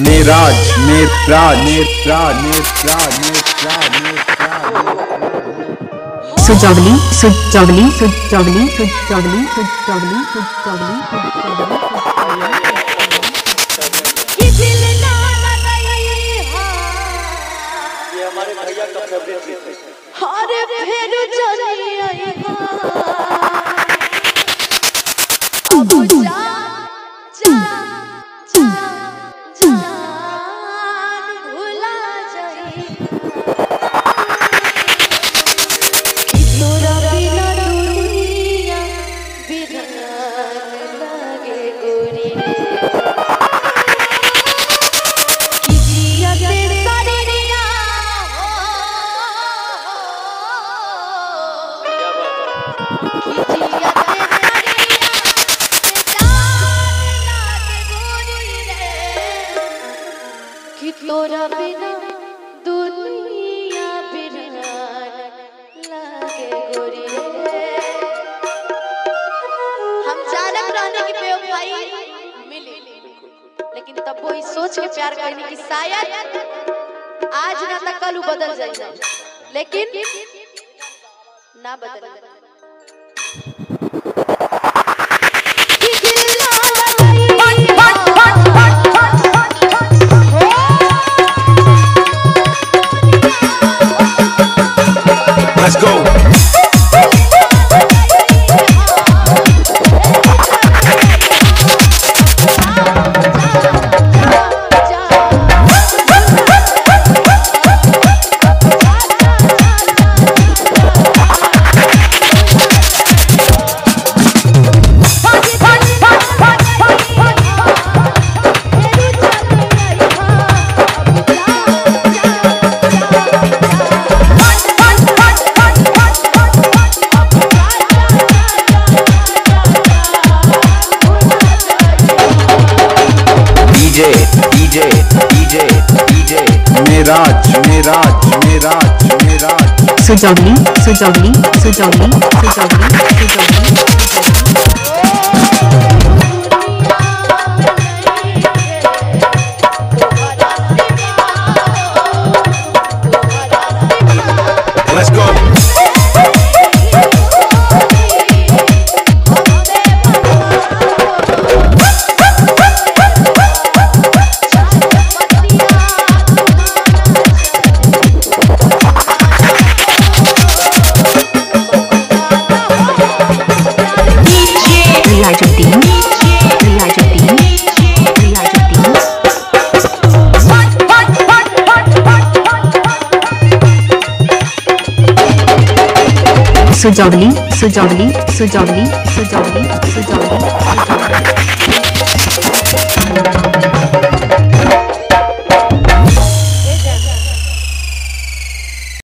मेराज सुजौली हमारे भैया का फेवरेट गीत है। अरे फिर चली आई अब जा जा जा जान भुला जाई कि तोरा बिना दुनिया बिरहान लागे गोरी कि जिया तेरे शरीरिया कि तोरा बिना दुनिया बिरहान लागे गोरी रे। हम जानत रहने की बेवफाई मिली, लेकिन तब वो इस सोच के प्यार करने की शायद आज ना तो कल बदल जाए, लेकिन ना बदल। Let's go. DJ Meraj Sujauli Let's go. Sujauli